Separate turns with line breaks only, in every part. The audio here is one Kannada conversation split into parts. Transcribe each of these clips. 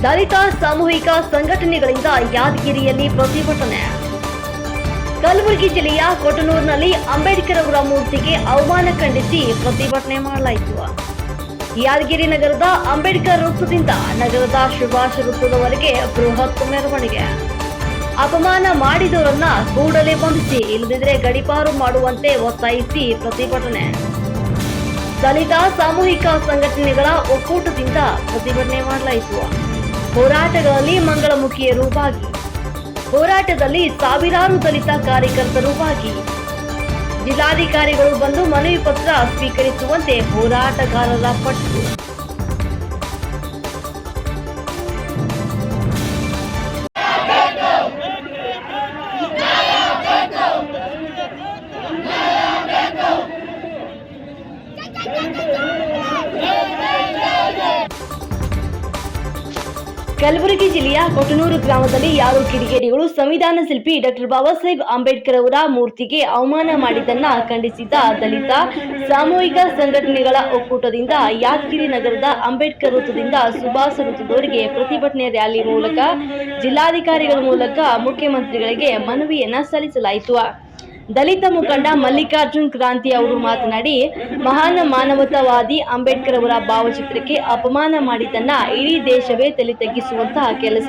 ದಲಿತ ಸಾಮೂಹಿಕ ಸಂಘಟನೆಗಳಿಂದ ಯಾದಗಿರಿಯಲ್ಲಿ ಪ್ರತಿಭಟನೆ. ಕಲಬುರಗಿ ಜಿಲ್ಲೆಯ ಕೊಟ್ಟನೂರಿನಲ್ಲಿ ಅಂಬೇಡ್ಕರ್ ಅವರ ಮೂರ್ತಿಗೆ ಅವಮಾನ ಖಂಡಿಸಿ ಪ್ರತಿಭಟನೆ ಮಾಡಲಾಯಿತು. ಯಾದಗಿರಿ ನಗರದ ಅಂಬೇಡ್ಕರ್ ವೃತ್ತದಿಂದ ನಗರದ ಸುಭಾಷ್ ವೃತ್ತದವರೆಗೆ ಬೃಹತ್ ಮೆರವಣಿಗೆ. ಅಪಮಾನ ಮಾಡಿದವರನ್ನ ಕೂಡಲೇ ಬಂಧಿಸಿ, ಇಲ್ಲದಿದ್ದರೆ ಗಡೀಪಾರು ಮಾಡುವಂತೆ ಒತ್ತಾಯಿಸಿ ಪ್ರತಿಭಟನೆ. ದಲಿತ ಸಾಮೂಹಿಕ ಸಂಘಟನೆಗಳ ಒಕ್ಕೂಟದಿಂದ ಪ್ರತಿಭಟನೆ ಮಾಡಲಾಯಿತು. ಹೋರಾಟಗಳಲ್ಲಿ ಮಂಗಳಮುಖಿಯರು ಭಾಗಿ. ಹೋರಾಟದಲ್ಲಿ ಸಾವಿರಾರು ದಲಿತ ಕಾರ್ಯಕರ್ತರು ಭಾಗಿ. ಜಿಲ್ಲಾಧಿಕಾರಿಗಳು ಬಂದು ಮನವಿ ಪತ್ರ ಸ್ವೀಕರಿಸುವಂತೆ ಹೋರಾಟಗಾರರ ಪಟ್ಟು. ಕಲಬುರಗಿ ಜಿಲ್ಲೆಯ ಕೊಟ್ಟನೂರು ಗ್ರಾಮದಲ್ಲಿ ಯಾರೋ ಕಿಡಿಗೇಡಿಗಳು ಸಂವಿಧಾನ ಶಿಲ್ಪಿ ಡಾಕ್ಟರ್ ಬಾಬಾ ಸಾಹೇಬ್ ಅಂಬೇಡ್ಕರ್ ಅವರ ಮೂರ್ತಿಗೆ ಅವಮಾನ ಮಾಡಿದ್ದನ್ನ ಖಂಡಿಸಿದ ದಲಿತ ಸಾಮೂಹಿಕ ಸಂಘಟನೆಗಳ ಒಕ್ಕೂಟದಿಂದ ಯಾದಗಿರಿ ನಗರದ ಅಂಬೇಡ್ಕರ್ ವೃತ್ತದಿಂದ ಸುಭಾಷ್ ವೃತ್ತದವರೆಗೆ ಪ್ರತಿಭಟನೆ ರ್ಯಾಲಿ ಮೂಲಕ ಜಿಲ್ಲಾಧಿಕಾರಿಗಳ ಮೂಲಕ ಮುಖ್ಯಮಂತ್ರಿಗಳಿಗೆ ಮನವಿಯನ್ನ ಸಲ್ಲಿಸಲಾಯಿತು. ದಲಿತ ಮುಖಂಡ ಮಲ್ಲಿಕಾರ್ಜುನ್ ಕ್ರಾಂತಿ ಅವರು ಮಾತನಾಡಿ, ಮಹಾನ್ ಮಾನವತಾವಾದಿ ಅಂಬೇಡ್ಕರ್ ಅವರ ಭಾವಚಿತ್ರಕ್ಕೆ ಅಪಮಾನ ಮಾಡಿದ್ದನ್ನ ಇಡೀ ದೇಶವೇ ತಲೆ ತಗ್ಗಿಸುವಂತಹ ಕೆಲಸ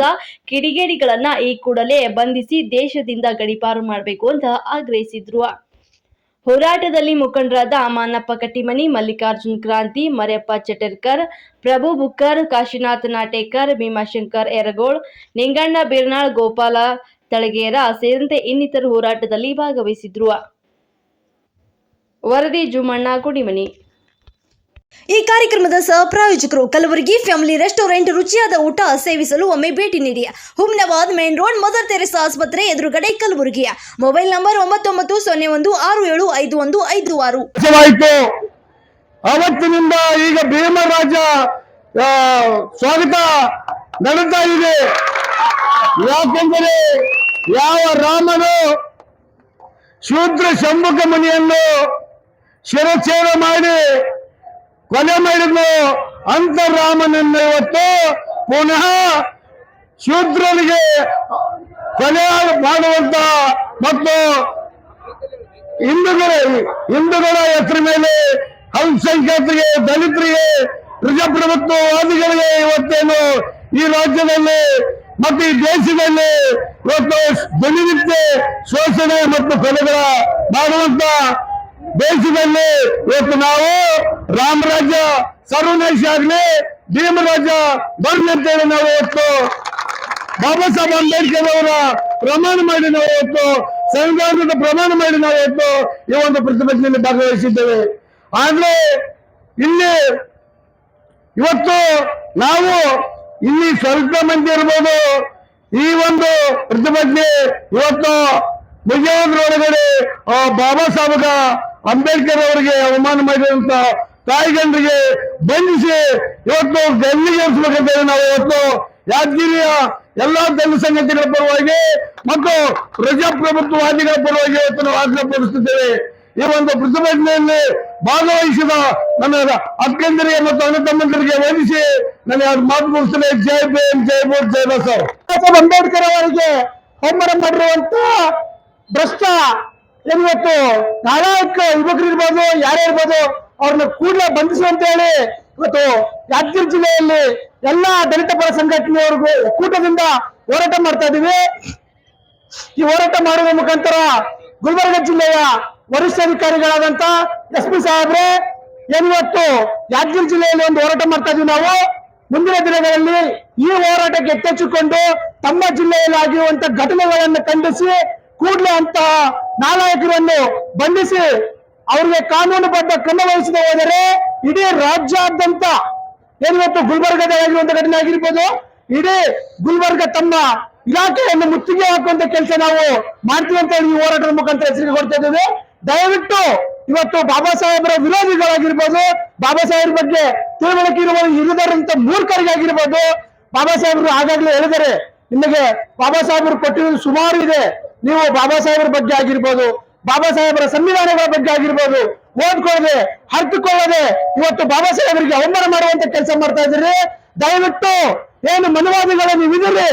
ಕಿಡಿಗೇಡಿಗಳನ್ನ ಈ ಕೂಡಲೇ ಬಂಧಿಸಿ ದೇಶದಿಂದ ಗಡೀಪಾರು ಮಾಡಬೇಕು ಅಂತ ಆಗ್ರಹಿಸಿದ್ರು. ಹೋರಾಟದಲ್ಲಿ ಮುಖಂಡರಾದ ಮಾನಪ್ಪ ಕಟ್ಟಿಮನಿ, ಮಲ್ಲಿಕಾರ್ಜುನ್ ಕ್ರಾಂತಿ, ಮರ್ಯಪ್ಪ ಚಟರ್ಕರ್, ಪ್ರಭು ಬುಕ್ಕರ್, ಕಾಶಿನಾಥ್ ನಾಟೇಕರ್, ಭೀಮಾಶಂಕರ್ ಯರಗೋಳ್, ನಿಂಗಣ್ಣ ಬಿರ್ನಾಳ್, ಗೋಪಾಲ ತಳಗೇರ ಸೇರಿದಂತೆ ಇನ್ನಿತರು ಹೋರಾಟದಲ್ಲಿ ಭಾಗವಹಿಸಿದ್ರು. ವರದಿ ಜುಮಣ್ಣ ಗುಡಿಮನಿ.
ಈ ಕಾರ್ಯಕ್ರಮದ ಸಹ ಪ್ರಾಯೋಜಕರು ಕಲಬುರಗಿ ಫ್ಯಾಮಿಲಿ ರೆಸ್ಟೋರೆಂಟ್. ರುಚಿಯಾದ ಊಟ ಸೇವಿಸಲು ಒಮ್ಮೆ ಭೇಟಿ ನೀಡಿ. Humnabad main road, Mother Teresa ಆಸ್ಪತ್ರೆ ಎದುರುಗಡೆ, ಕಲಬುರಗಿ. Mobile number 9901615156.
ಅವತ್ತಿನಿಂದ ಈಗ ಭೀಮರಾಜ ಸ್ವಾಗತ ನಡೀತಾ ಇದೆ. ಯಾಕೆಂದರೆ ಯಾವ ರಾಮನು ಶೂದ್ರ ಶಂಭುಕ ಮುನಿಯನ್ನು ಶಿರಚ್ಛೇದ ಮಾಡಿ ಕೊಲೆ ಮಾಡಿದ್ನು, ಅಂತ ರಾಮನನ್ನು ಇವತ್ತು ಪುನಃ ಶೂದ್ರನಿಗೆ ಕೊಲೆ ಮಾಡುವಂತ ಮತ್ತು ಹಿಂದೂಗಳ ಹೆಸರ ಮೇಲೆ ಅಲ್ಪಸಂಖ್ಯಾತರಿಗೆ, ದಲಿತರಿಗೆ, ಪ್ರಜಾಪ್ರಭುತ್ವವಾದಿಗಳಿಗೆ ಇವತ್ತೇನು ಈ ರಾಜ್ಯದಲ್ಲಿ ಮತ್ತು ಈ ದೇಶದಲ್ಲಿ ಇವತ್ತು ದಲಿತರಿಗೆ ಶೋಷಣೆ ಮತ್ತು ಕೊಲೆಗಳ ಮಾಡುವಂತ ದೇಶದಲ್ಲಿ ಇವತ್ತು ನಾವು ರಾಮರಾಜ್ಯ ಸರ್ವನಾಶ ಆಗಲಿ, ಭೀಮರಾಜ್ಯ ಬರ್ಲಿ ಅಂತೇಳಿ ನಾವು ಇವತ್ತು ಬಾಬಾ ಸಾಹೇಬ್ ಅಂಬೇಡ್ಕರ್ ಅವರ ಪ್ರಮಾಣ ಮಾಡಿ ನಾವು ಇವತ್ತು ಸಂವಿಧಾನದ ಪ್ರಮಾಣ ಮಾಡಿ ನಾವು ಇವತ್ತು ಈ ಒಂದು ಪ್ರತಿಭಟನೆಯಲ್ಲಿ ಭಾಗವಹಿಸಿದ್ದೇವೆ. ಆದ್ರೆ ಇಲ್ಲಿ ಇವತ್ತು ನಾವು ಇಲ್ಲಿ ಸ್ವಲ್ಪ ಮಂದಿ ಇರ್ಬೋದು, ಈ ಒಂದು ಪ್ರತಿಭಟನೆ ಇವತ್ತು ಮುಗಿಯೋದ್ರೊಳಗಡೆ ಬಾಬಾ ಸಾಹೇಬ್ ಅಂಬೇಡ್ಕರ್ ಅವರಿಗೆ ಅವಮಾನ ಮಾಡಿದಂತ ತಾಯಿಗಂಡರಿಗೆ ಬಂಧಿಸಿ ಇವತ್ತು ಗಲ್ಲಿಗೆ ಏರಿಸಬೇಕಂತೇಳಿ ನಾವು ಇವತ್ತು ಯಾದಗಿರಿಯ ಎಲ್ಲಾ ದಲಿತ ಸಂಘಟನೆಗಳ ಪರವಾಗಿ ಮತ್ತು ಪ್ರಜಾಪ್ರಭುತ್ವವಾದಿಗಳ ಪರವಾಗಿ ಇವತ್ತು ನಾವು ಆಗ್ರಹಪಡಿಸುತ್ತೇವೆ. ಈ ಒಂದು ಪ್ರತಿಭಟನೆಯಲ್ಲಿ ಭಾಗವಹಿಸಿದ ನನ್ನ ಅಕ್ಕಂದರಿಗೆ ಮತ್ತು ಅಣ್ಣ ತಮ್ಮಂದರಿಗೆ ವಂದಿಸಿ ನಾನು ಎರಡು ಮಾತು ಮುಗಿಸ್ತೇನೆ. ಜೈ ಭೀಮ್, ಜೈ ಬೋಲ್, ಜೈ ಬಸವ. ಅಂಬೇಡ್ಕರ್ ಅವರಿಗೆ ಹೋಮರ ಮಾಡಿರುವಂತ ಭ್ರಷ್ಟ ಇವತ್ತು ನಾಲಾಯಕ ಯುವಕರು ಇರ್ಬೋದು, ಯಾರೇ ಇರ್ಬೋದು, ಅವ್ರನ್ನ ಕೂಡಲೇ ಬಂಧಿಸುವಂತ ಹೇಳಿ ಇವತ್ತು ಯಾದಗಿರಿ ಜಿಲ್ಲೆಯಲ್ಲಿ ಎಲ್ಲಾ ದಲಿತ ಪರ ಸಂಘಟನೆಯವರೆಗೂ ಒಕ್ಕೂಟದಿಂದ ಹೋರಾಟ ಮಾಡ್ತಾ ಇದೀವಿ. ಈ ಹೋರಾಟ ಮಾಡುವ ಮುಖಾಂತರ ಗುಲ್ಬರ್ಗ ಜಿಲ್ಲೆಯ ವರಿಷ್ಠಾಧಿಕಾರಿಗಳಾದಂತ SP ಸಾಹೇಬ್ರೆ ಏನಿವತ್ತು ಯಾದಗಿರಿ ಜಿಲ್ಲೆಯಲ್ಲಿ ಒಂದು ಹೋರಾಟ ಮಾಡ್ತಾ ಇದೀವಿ. ನಾವು ಮುಂದಿನ ದಿನಗಳಲ್ಲಿ ಈ ಹೋರಾಟಕ್ಕೆ ಎಚ್ಚೆತ್ತುಕೊಂಡು ತಮ್ಮ ಜಿಲ್ಲೆಯಲ್ಲಿ ಆಗಿರುವಂತ ಘಟನೆಗಳನ್ನು ಖಂಡಿಸಿ ಕೂಡಲೇ ಅಂತ ನಾಲಾಯಕರನ್ನು ಬಂಧಿಸಿ ಅವರಿಗೆ ಕಾನೂನುಬದ್ಧ ಕ್ರಮ ವಹಿಸದೆ ಹೋದರೆ ಇಡೀ ರಾಜ್ಯಾದ್ಯಂತ ಏನಿವತ್ತು ಗುಲ್ಬರ್ಗದಾಗಿರುವಂತ ಘಟನೆ ಆಗಿರ್ಬೋದು, ಇಡೀ ಗುಲ್ಬರ್ಗ ತಮ್ಮ ಇಲಾಖೆಯನ್ನು ಮುತ್ತಿಗೆ ಹಾಕುವಂತ ಕೆಲಸ ನಾವು ಮಾಡ್ತೀವಿ ಅಂತ ಹೇಳಿ ಈ ಹೋರಾಟದ ಮುಖಾಂತರ ಎಚ್ಚರಿಕೆ ಕೊಡ್ತಾ ಇದ್ದೇವೆ. ದಯವಿಟ್ಟು ಇವತ್ತು ಬಾಬಾ ಸಾಹೇಬರ ವಿರೋಧಿಗಳಾಗಿರ್ಬೋದು, ಬಾಬಾ ಸಾಹೇಬರ ಬಗ್ಗೆ ತಿಳುವಳಿಕೆ ಇರುವುದರಂತ ಮೂರ್ಖರಿಗಾಗಿರ್ಬೋದು, ಬಾಬಾ ಸಾಹೇಬರು ಆಗಾಗ್ಲೇ ಹೇಳಿದರೆ ನಿಮಗೆ ಬಾಬಾ ಸಾಹೇಬರು ಕೊಟ್ಟಿರೋದು ಸುಮಾರು ಇದೆ. ನೀವು ಬಾಬಾ ಸಾಹೇಬರ ಬಗ್ಗೆ ಆಗಿರ್ಬೋದು, ಬಾಬಾ ಸಾಹೇಬರ ಸಂವಿಧಾನಗಳ ಬಗ್ಗೆ ಆಗಿರ್ಬೋದು ಓದ್ಕೊಳ್ಳದೆ ಅರ್ಥಕೊಳ್ಳದೆ ಇವತ್ತು ಬಾಬಾ ಸಾಹೇಬರಿಗೆ ಅವಮಾನ ಮಾಡುವಂತ ಕೆಲಸ ಮಾಡ್ತಾ ಇದ್ದೀರಿ. ದಯವಿಟ್ಟು ಏನು ಮನುವಾದಿಗಳು ನೀವು ಇದ್ದೀರಿ,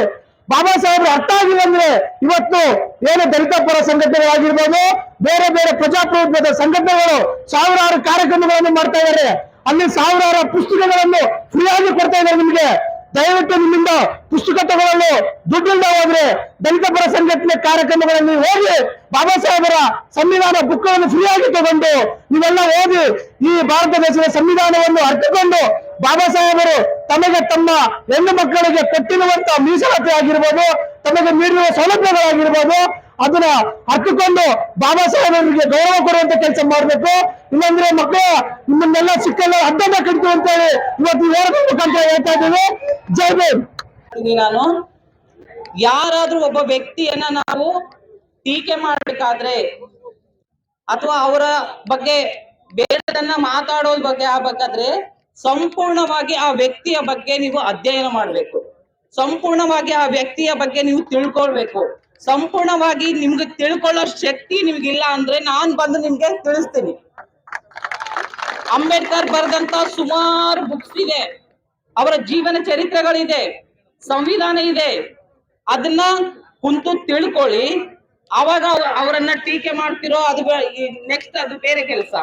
ಬಾಬಾ ಸಾಹೇಬ್ರು ಅರ್ಥ ಆಗಿಲ್ಲ ಅಂದ್ರೆ ಇವತ್ತು ಏನು ದಲಿತ ಪರ ಸಂಘಟನೆಗಳಾಗಿರ್ಬೋದು, ಬೇರೆ ಬೇರೆ ಪ್ರಜಾಪ್ರಭುತ್ವದ ಸಂಘಟನೆಗಳು ಸಾವಿರಾರು ಕಾರ್ಯಕ್ರಮಗಳನ್ನು ಮಾಡ್ತಾ ಇದ್ದಾರೆ. ಅಲ್ಲಿ ಸಾವಿರಾರು ಪುಸ್ತಕಗಳನ್ನು ಫ್ರೀಯಾಗಿ ಕೊಡ್ತಾ ಇದ್ದಾರೆ ನಿಮ್ಗೆ. ದಯವಿಟ್ಟು ನಿಮ್ಮಿಂದ ಪುಸ್ತಕ ತಗೊಳ್ಳಲು ದುಡ್ಡಿಂದ ಹೋದ್ರೆ ದಲಿತ ಪರ ಸಂಘಟನೆ ಕಾರ್ಯಕ್ರಮಗಳಲ್ಲಿ ಹೋಗಿ ಬಾಬಾ ಸಾಹೇಬರ ಸಂವಿಧಾನ ಬುಕ್ಗಳನ್ನು ಫ್ರೀಯಾಗಿ ತಗೊಂಡು ನೀವೆಲ್ಲ ಓದಿ ಈ ಭಾರತ ದೇಶದ ಸಂವಿಧಾನವನ್ನು ಅರ್ಥಕೊಂಡು ಬಾಬಾ ಸಾಹೇಬರು ತಮಗೆ ತಮ್ಮ ಹೆಣ್ಣು ಮಕ್ಕಳಿಗೆ ಕೊಟ್ಟಿರುವಂತ ಮೀಸಲಾತಿ ಆಗಿರ್ಬೋದು, ತಮಗೆ ನೀಡಿರುವ ಸೌಲಭ್ಯಗಳಾಗಿರ್ಬೋದು, ಅದನ್ನ ಅರ್ಥಕೊಂಡು ಬಾಬಾ ಸಾಹೇಬರಿಗೆ ಗೌರವ ಕೊಡುವಂತ ಕೆಲಸ ಮಾಡಬೇಕು. ಇಲ್ಲಾಂದ್ರೆ ಮಕ್ಕಳು ನಿಮ್ಮನ್ನೆಲ್ಲ ಸಿಕ್ಕಲ್ಲ ಅಡ್ಡನ ಕಟ್ತೀವಿ ಅಂತ ಹೇಳಿ ಇವತ್ತು ಹೋರಾಟದ ಮುಖಾಂತರ ಹೇಳ್ತಾ ಇದ್ದೀವಿ. ಜೈ ಭೀಮ್.
ನಾನು ಯಾರಾದ್ರೂ ಒಬ್ಬ ವ್ಯಕ್ತಿಯನ್ನ ನಾವು ಟೀಕೆ ಮಾಡ್ಬೇಕಾದ್ರೆ ಅಥವಾ ಅವರ ಬಗ್ಗೆ ಬೇರೆದನ್ನ ಮಾತಾಡೋದ್ ಬಗ್ಗೆ ಆಗ್ಬೇಕಾದ್ರೆ ಸಂಪೂರ್ಣವಾಗಿ ಆ ವ್ಯಕ್ತಿಯ ಬಗ್ಗೆ ನೀವು ಅಧ್ಯಯನ ಮಾಡ್ಬೇಕು. ಸಂಪೂರ್ಣವಾಗಿ ಆ ವ್ಯಕ್ತಿಯ ಬಗ್ಗೆ ನೀವು ತಿಳ್ಕೊಳ್ಬೇಕು. ಸಂಪೂರ್ಣವಾಗಿ ನಿಮ್ಗೆ ತಿಳ್ಕೊಳ್ಳೋ ಶಕ್ತಿ ನಿಮ್ಗಿಲ್ಲ ಅಂದ್ರೆ ನಾನ್ ಬಂದು ನಿಮ್ಗೆ ತಿಳಿಸ್ತೀನಿ. ಅಂಬೇಡ್ಕರ್ ಬರೆದಂತ ಸುಮಾರು ಬುಕ್ಸ್ ಇದೆ, ಅವರ ಜೀವನ ಚರಿತ್ರೆಗಳಿದೆ, ಸಂವಿಧಾನ ಇದೆ. ಅದನ್ನ ಕುಂತು ತಿಳ್ಕೊಳ್ಳಿ. ಅವಾಗ ಅವರನ್ನ ಟೀಕೆ ಮಾಡ್ತಿರೋ ಅದು ನೆಕ್ಸ್ಟ್ ಅದು ಬೇರೆ ಕೆಲಸ.